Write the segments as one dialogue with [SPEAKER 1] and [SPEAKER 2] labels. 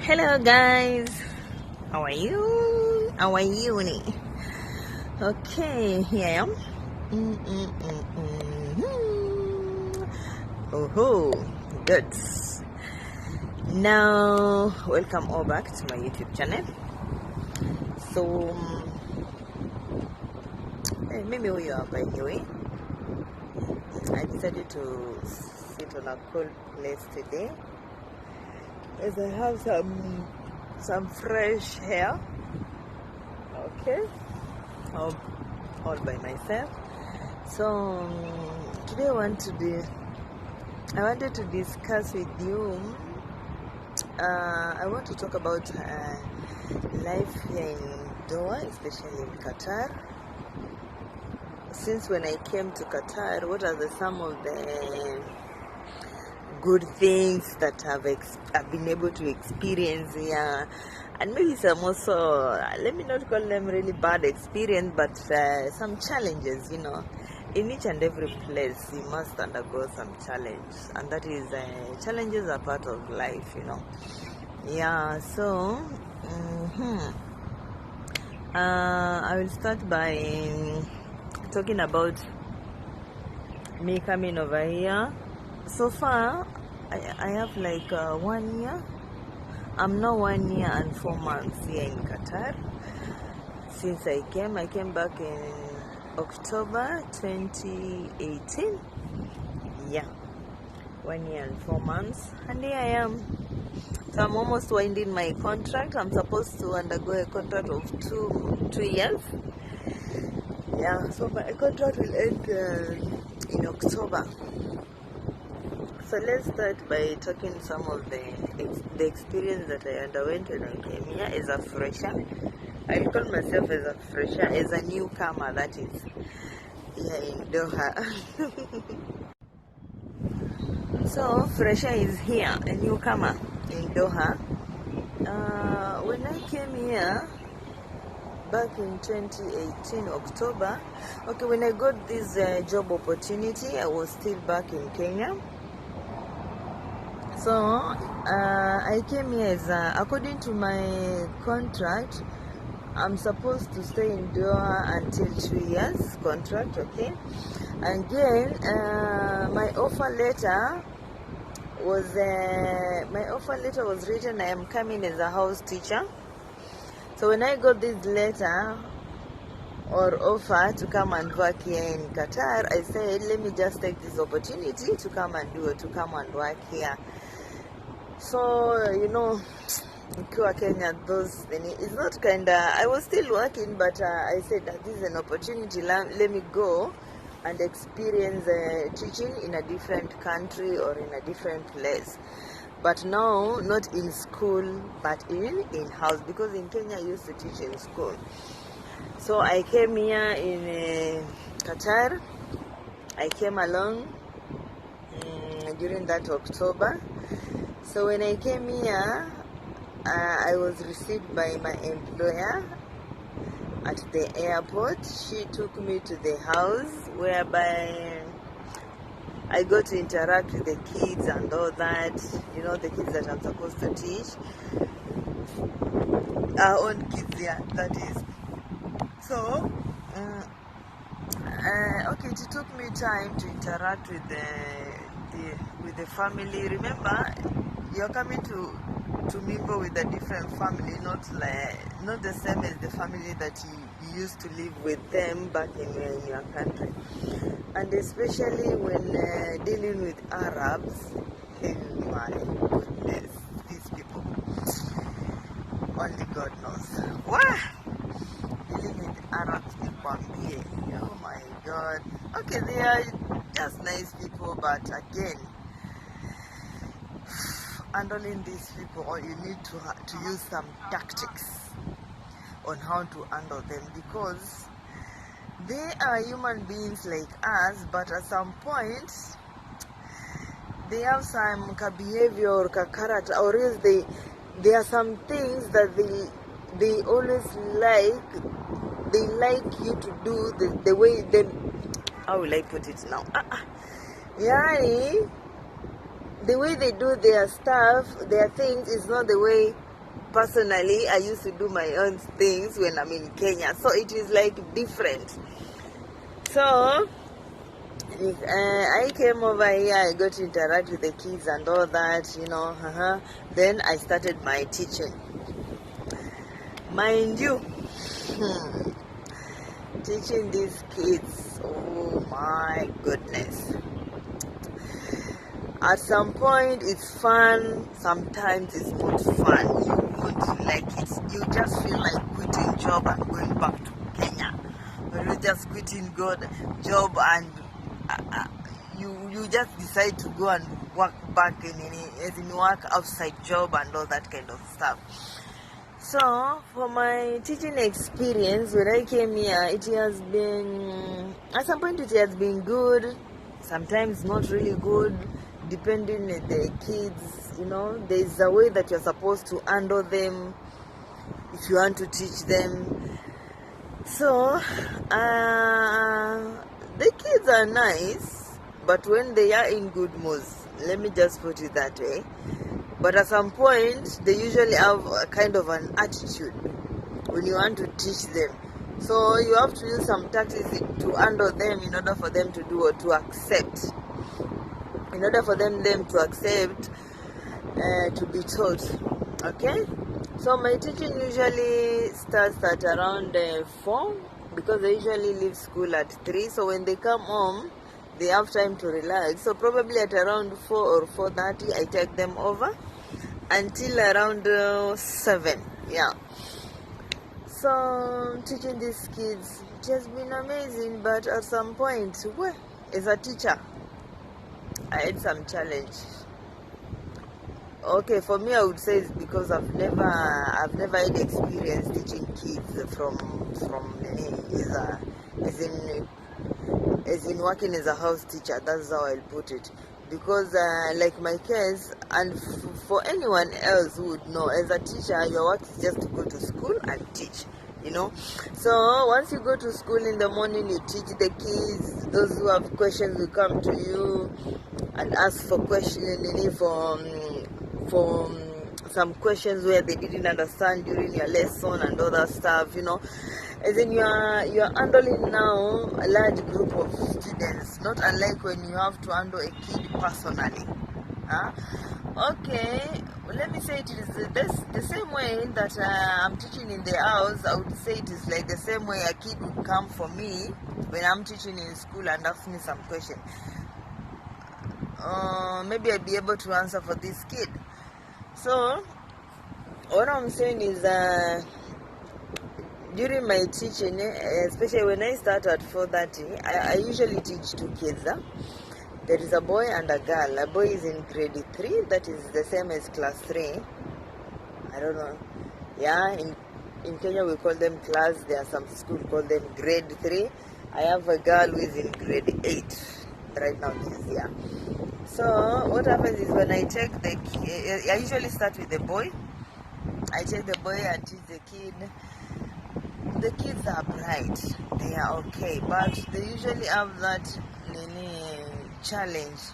[SPEAKER 1] Hello guys, how are you? How are you? Okay, here I am. Oh, good. Now, welcome all back to my YouTube channel. So, maybe we are by the way. I decided to sit on a cool place today as I have some fresh hair. Okay, all by myself. So today I wanted to discuss with you. I want to talk about life here in Doha, especially in Qatar. Since when I came to Qatar, what are some of the good things that I've been able to experience here, and maybe some also, let me not call them really bad experience, but some challenges. In each and every place you must undergo some challenge, and that is challenges are part of life. Yeah. So I will start by talking about me coming over here. So far I have like 1 year. I'm now 1 year and 4 months here in Qatar. Since I came back in October 2018. Yeah, 1 year and 4 months, and here I am. So I'm almost winding my contract. I'm supposed to undergo a contract of two years. Yeah, so my contract will end in October. So let's start by talking some of the experience that I underwent when I came here as a fresher. I call myself as a fresher, as a newcomer, that is, here in Doha. So fresher is here, a newcomer in Doha. When I came here back in 2018 October, okay, when I got this job opportunity, I was still back in Kenya. So I came here as according to my contract, I'm supposed to stay in Doha until 2 years contract. Okay, again, my offer letter was written I am coming as a house teacher. So when I got this letter or offer to come and work here in Qatar, I said, let me just take this opportunity to come and work here. So Nikiwa Kenya, it's not I was still working, but I said that this is an opportunity, let me go and experience teaching in a different country or in a different place. But now, not in school, but in house, because in Kenya I used to teach in school. So I came here in Qatar. I came along during that October. So when I came here, I was received by my employer at the airport. She took me to the house, whereby I got to interact with the kids and all that, the kids that I'm supposed to teach. Our own kids, yeah, that is. So, okay, it took me time to interact with the family. Remember, you're coming to mingle with a different family, not the same as the family that you used to live with them back in your country. And especially when dealing with Arabs, oh my goodness, these people, only God knows. What? Dealing with Arabs people, oh my God. Okay, they are just nice people, but again, handling these people, you need to use some tactics on how to handle them, because they are human beings like us, but at some point they have some behavior or character, or else there are some things that they always like you to do the way they, how will I put it now? Yeah, the way they do their stuff, their things, is not the way personally, I used to do my own things when I'm in Kenya, so it is like different. So I came over here, I got to interact with the kids and all that, Then I started my teaching. Mind you, teaching these kids, oh my goodness. At some point it's fun, sometimes it's not fun. You won't like it. You just feel like quitting job and going back to Kenya. Or you just quitting job and you just decide to go and work back work outside job and all that kind of stuff. So for my teaching experience, when I came here, it has been, at some point it has been good, sometimes not really good, depending on the kids. There's a way that you're supposed to handle them if you want to teach them. So the kids are nice, but when they are in good moods, let me just put it that way. But at some point, they usually have a kind of an attitude when you want to teach them. So you have to use some tactics to handle them in order for them to do or to accept. In order for them to accept, to be taught. Okay? So my teaching usually starts at around 4, because they usually leave school at 3. So when they come home, they have time to relax. So probably at around 4 or 4:30, I take them over until around 7. Yeah. So teaching these kids, it has been amazing, but at some point, as a teacher, I had some challenge. Okay, for me, I would say it's because I've never had experience teaching kids from as in working as a house teacher. That's how I'll put it. Because like my case, and for anyone else who would know, as a teacher, your work is just to go to school and teach. So once you go to school in the morning, you teach the kids. Those who have questions will come to you and ask for questions, for some questions where they didn't understand during your lesson and all that stuff. As in you're handling now a large group of students, not unlike when you have to handle a kid personally. Okay, let me say it is the same way that I'm teaching in the house. I would say it is like the same way a kid would come for me when I'm teaching in school and ask me some question. Maybe I'll be able to answer for this kid. So what I'm saying is during my teaching, especially when I start at 4:30, I usually teach 2 kids. There is a boy and a girl. A boy is in grade 3, that is the same as class 3. I don't know. Yeah, in Kenya we call them class. There are some schools call them grade 3. I have a girl who is in grade 8 right now this year. So what happens is when I take I usually start with the boy. I take the boy and teach the kid. The kids are bright, they are okay, but they usually have that challenge,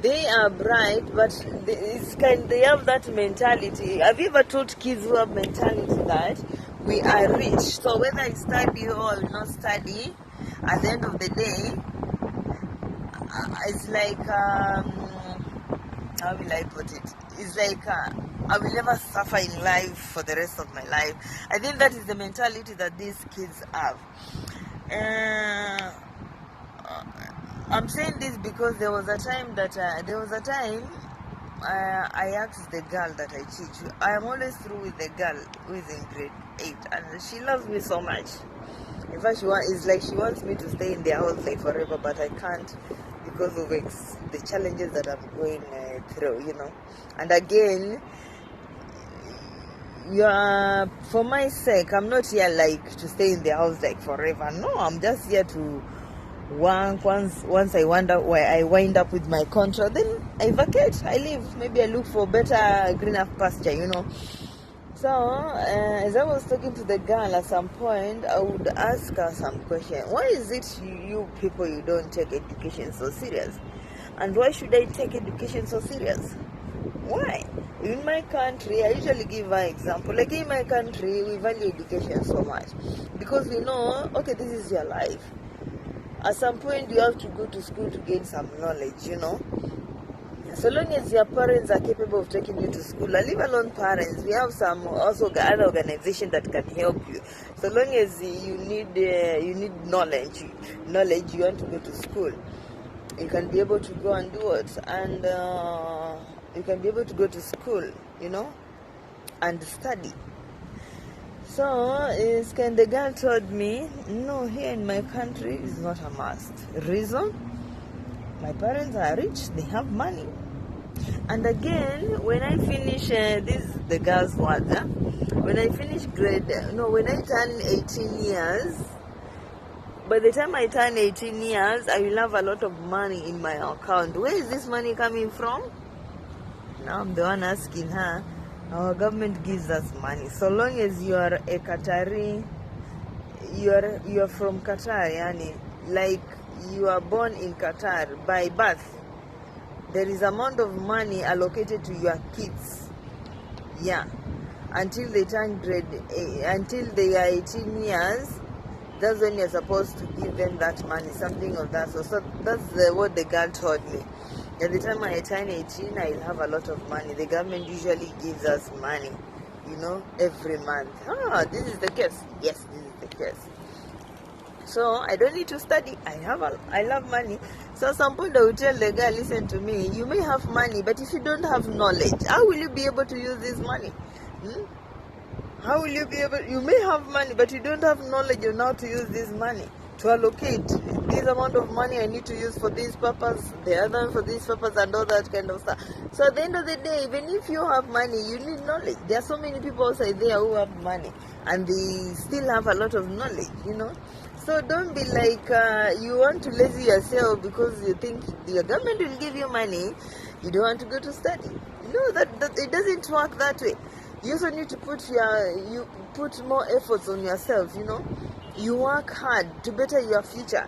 [SPEAKER 1] They are bright, but they have that mentality. Have you ever taught kids who have mentality that we are rich? So whether I study or I will not study, at the end of the day, it's like, how will I put it? It's like I will never suffer in life for the rest of my life. I think that is the mentality that these kids have. I'm saying this because there was a time I asked the girl that I teach. I am always through with the girl who is in grade 8, and she loves me so much. In fact, it's like she wants me to stay in their house like forever, but I can't because of the challenges that I'm going through, And again, for my sake, I'm not here like to stay in the house like forever. No, I'm just here to once I wind up with my contract, then I vacate, I leave. Maybe I look for better greener pasture, So as I was talking to the girl, at some point I would ask her some question. Why is it you people, you don't take education so serious? And why should I take education so serious? Why? In my country, I usually give my example. Like in my country, we value education so much because we know, okay, this is your life. At some point, you have to go to school to gain some knowledge, So long as your parents are capable of taking you to school, and leave alone parents, we have some also other organization that can help you. So long as you need knowledge, you want to go to school, you can be able to go and do it, and you can be able to go to school, and study. So, the girl told me, no, here in my country is not a must. Reason? My parents are rich, they have money. And again, when I finish, this is the girl's words, when I finish when I turn 18 years, by the time I turn 18 years, I will have a lot of money in my account. Where is this money coming from? Now I'm the one asking her. Our government gives us money. So long as you are a Qatari, you are from Qatar, yani, like you are born in Qatar by birth, there is amount of money allocated to your kids. Yeah. Until they turn until they are 18 years, that's when you're supposed to give them that money, something of that. So that's what the girl told me. At the time I turn 18, I'll have a lot of money. The government usually gives us money, every month. This is the case. Yes, this is the case. So I don't need to study. I love money. So at some point I will tell the girl, listen to me, you may have money, but if you don't have knowledge, how will you be able to use this money? How will you be able, you may have money, but you don't have knowledge on how to use this money to allocate this amount of money I need to use for this purpose, the other for this purpose, and all that kind of stuff. So at the end of the day, even if you have money, you need knowledge. There are so many people outside there who have money and they still have a lot of knowledge, So don't be like you want to lazy yourself because you think the government will give you money. You don't want to go to study. That it doesn't work that way. You also need to put more efforts on yourself. You work hard to better your future.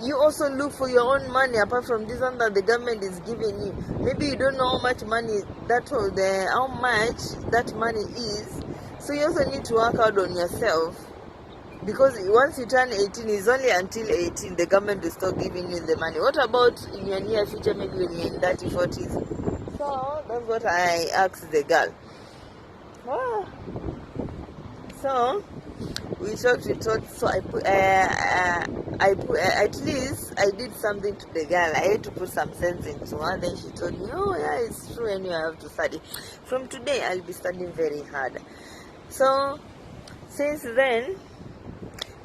[SPEAKER 1] You also look for your own money apart from this one that the government is giving you. Maybe you don't know how much money how much that money is. So you also need to work hard on yourself. Because once you turn 18, it's only until 18 the government will start giving you the money. What about in your near future, maybe when you're in 30s, 40s? So that's what I asked the girl. So we talked. So at least I did something to the girl. I had to put some sense into her. Then she told me, oh yeah, it's true, and you have to study. From today, I'll be studying very hard. So since then,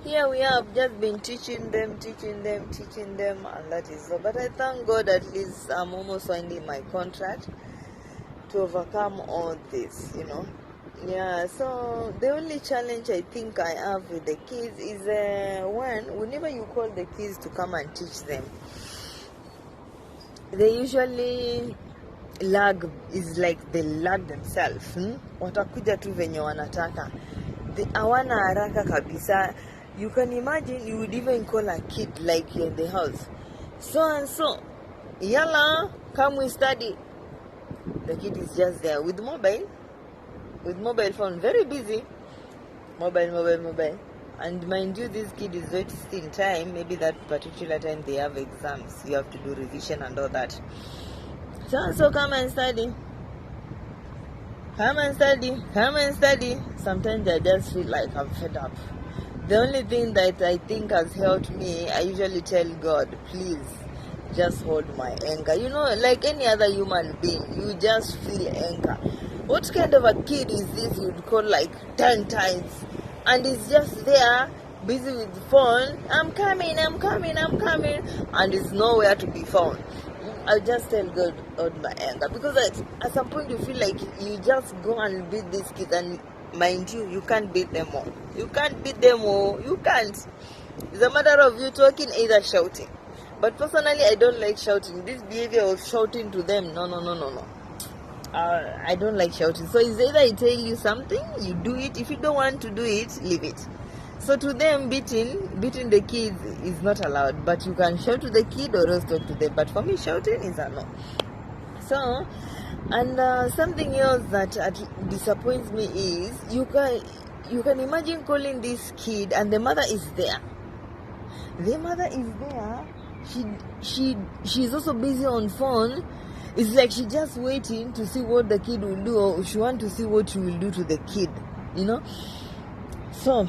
[SPEAKER 1] here we have just been teaching them, and that is all. But I thank God at least I'm almost finding my contract to overcome all this, Yeah, so the only challenge I think I have with the kids is whenever you call the kids to come and teach them, they usually lag, is like they lag themselves. Watakuja tu venye wanataka. Hawana haraka kabisa. You can imagine you would even call a kid like you're in the house. So and so, yalla, come we study. The kid is just there with mobile phone, very busy. Mobile. And mind you, this kid is wasting time. Maybe that particular time they have exams. You have to do revision and all that. So come and study. Come and study. Sometimes I just feel like I'm fed up. The only thing that I think has helped me, I usually tell God, please, just hold my anger. Like any other human being, you just feel anger. What kind of a kid is this you'd call like 10 times? And he's just there, busy with the phone. I'm coming. And it's nowhere to be found. I just tell God, hold my anger. Because at some point you feel like you just go and beat these kids, and mind you can't beat them all. You can't. It's a matter of you talking, either shouting. But personally, I don't like shouting. This behavior of shouting to them, no. I don't like shouting. So it's either I tell you something, you do it. If you don't want to do it, leave it. So to them, beating the kids is not allowed. But you can shout to the kid or else talk to them. But for me, shouting is a no. So And something else that disappoints me is you can imagine calling this kid and the mother is there. The mother is there. She's also busy on phone. It's like she's just waiting to see what the kid will do, or she want to see what she will do to the kid, So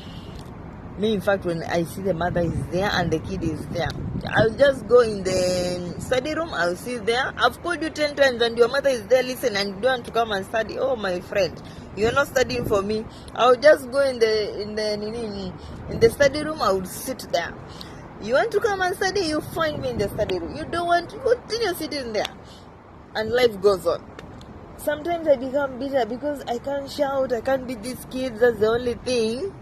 [SPEAKER 1] me, in fact, when I see the mother is there and the kid is there, I'll just go in the study room. I'll sit there. I've called you 10 times and your mother is there, listen, and you don't want to come and study. Oh, my friend, you're not studying for me. I'll just go in the study room. I will sit there. You want to come and study, you find me in the study room. You don't want to continue sitting there, and life goes on. Sometimes I become bitter because I can't shout, I can't beat these kids. That's the only thing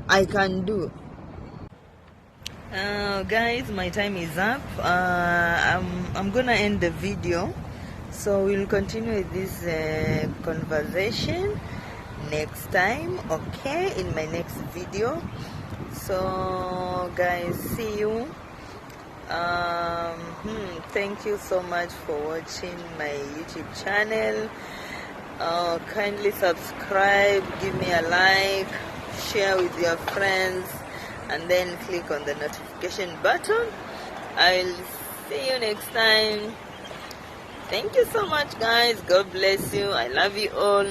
[SPEAKER 1] I can do. Guys, my time is up. I'm gonna end the video, so we'll continue with this conversation next time, okay, in my next video. So guys, see you. Thank you so much for watching my YouTube channel. Kindly subscribe, give me a like, share with your friends, and then click on the notification button. I'll see you next time. Thank you so much, guys. God bless you. I love you all.